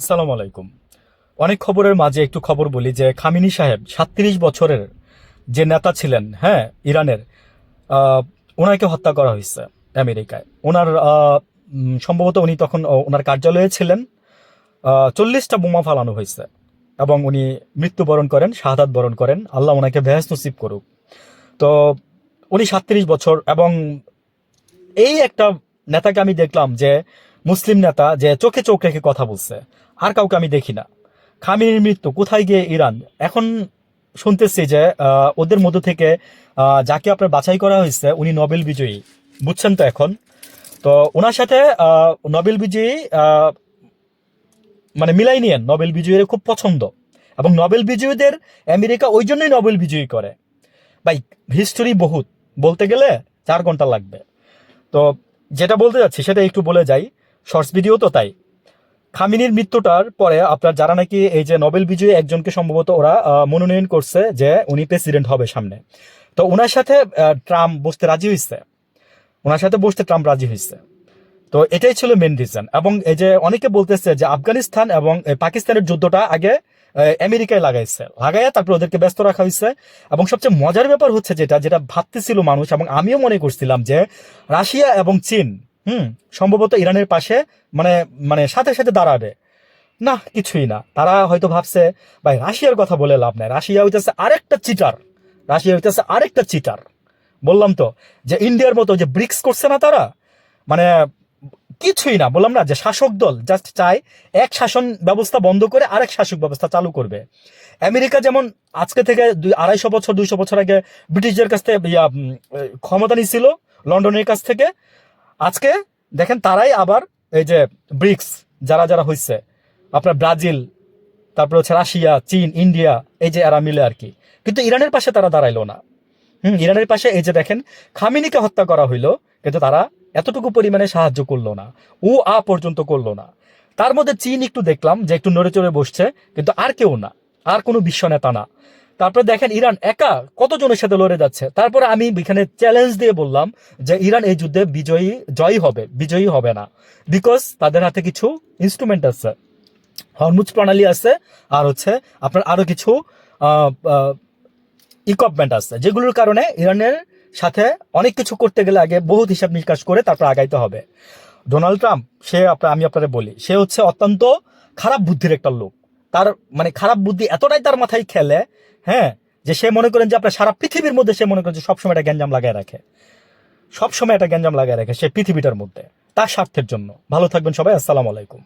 আসসালামু আলাইকুম। অনেক খবরের মাঝে একটু খবর বলি যে খামিনি সাহেব ৩৭ বছরের যে নেতা ছিলেন, হ্যাঁ, ইরানের, আহ, ওনাকে হত্যা করা হয়েছে আমেরিকায়। ওনার সম্ভবত উনি তখন ওনার কার্যালয়ে ছিলেন। ৪০টা বোমা ফালানো হয়েছে এবং উনি মৃত্যুবরণ করেন, শাহাদাত বরণ করেন। আল্লাহ ওনাকে বেহেশত নসিব করুক। তো উনি ৩৭ বছর, এবং এই একটা নেতাকে আমি দেখলাম যে মুসলিম নেতা যে চোখে চোখ রেখে কথা বলছে, আর কাউকে আমি দেখি না। খামেনির মৃত্যু কোথায় গিয়ে ইরান এখন শুনতেছি যে ওদের মধ্য থেকে যাকে আপনার বাছাই করা হয়েছে উনি নোবেল বিজয়ী, বুঝছেন তো এখন। তো ওনার সাথে নোবেল বিজয়ী মানে মিলাই নিয়েন, নোবেল বিজয়ীর খুব পছন্দ, এবং নোবেল বিজয়ীদের আমেরিকা ওই জন্যই নোবেল বিজয়ী করে। ভাই, হিস্টোরি বহুত, বলতে গেলে 4 ঘন্টা লাগবে। তো যেটা বলতে যাচ্ছি সেটা একটু বলে যাই, শর্টস ভিডিও তো তাই। খামিনির মৃত্যুটার পরে আপনার যারা নাকি এই যে নোবেল বিজয়ী একজনকে সম্ভবত ওরা মনোনয়ন করছে যে উনি প্রেসিডেন্ট হবে সামনে, তো ওনার সাথে ট্রাম্প বসতে রাজি হয়েছে, ওনার সাথে বসতে ট্রাম্প রাজি হয়েছে। তো এটাই ছিল মেন রিজন। এবং এই যে অনেকে বলতেছে যে আফগানিস্তান এবং পাকিস্তানের যুদ্ধটা আগে আমেরিকায় লাগাইয়া তারপর ওদেরকে ব্যস্ত রাখা হয়েছে। এবং সবচেয়ে মজার ব্যাপার হচ্ছে যেটা যেটা ভাবতেছিল মানুষ, এবং আমিও মনে করছিলাম যে রাশিয়া এবং চীন সম্ভবত ইরানের পাশে মানে মানে সাথে সাথে দাঁড়াবে। না, কিছুই না। তারা হয়তো ভাবছে ভাই রাশিয়ার কথা বলে লাভ নাই, রাশিয়া হইতেছে আরেকটা চিটার, রাশিয়া হইতেছে আরেকটা চিটার। বললাম তো যে ইন্ডিয়ার মতো যে ব্রিক্স করছে না তারা, মানে কিছুই না। বললাম না যে শাসক দল জাস্ট চায় এক শাসন ব্যবস্থা বন্ধ করে আরেক শাসক ব্যবস্থা চালু করবে। আমেরিকা যেমন আজকে থেকে 250 বছর 200 বছর আগে ব্রিটিশদের কাছ থেকে ক্ষমতা নিছিল লন্ডনের কাছ থেকে, আজকে দেখেন তারাই আবার এই যে ব্রিক্স যারা যারা হয়েছে, আপনার ব্রাজিল, তারপর হচ্ছে রাশিয়া, চীন, ইন্ডিয়া, এই যে এরা মিলে আর কি। কিন্তু ইরানের পাশে তারা দাঁড়াইলো না। ইরানের পাশে এই যে দেখেন খামিনিকে হত্যা করা হইলো, কিন্তু তারা এতটুকু পরিমাণে সাহায্য করলো না, পর্যন্ত করলো না। তার মধ্যে চীন একটু দেখলাম যে একটু নড়ে চড়ে বসছে, কিন্তু আর কেউ না, আর কোনো বিশ্ব নেতা না। তারপরে দেখেন ইরান একা কতজনের সাথে লড়ে যাচ্ছে। তারপরে আমি এখানে চ্যালেঞ্জ দিয়ে বললাম যে ইরান এই যুদ্ধে জয়ী হবে, বিজয়ী হবে না। বিকজ তাদের হাতে কিছু ইনস্ট্রুমেন্ট আছে, হরমুজ প্রণালী আছে, আর হচ্ছে আপনার আরো কিছু ইকুইপমেন্ট আছে, যেগুলোর কারণে ইরানের সাথে অনেক কিছু করতে গেলে আগে বহুত হিসাব নিকাশ করে তারপর আগাইতে হবে। ডোনাল্ড ট্রাম্প, আমি আপনাদের বলি, সে হচ্ছে অত্যন্ত খারাপ বুদ্ধির একটা লোক। তার মানে খারাপ বুদ্ধি এতটাই তার মাথায় খেলে, হ্যাঁ, যে সে মনে করেন যে আপনার সারা পৃথিবীর মধ্যে সে মনে করেন যে সবসময় একটা গ্যাঞ্জাম লাগায় রাখে, সবসময় একটা গ্যাঞ্জাম লাগায় রাখে সে পৃথিবীটার মধ্যে, তার স্বার্থের জন্য। ভালো থাকবেন সবাই, আসসালামু আলাইকুম।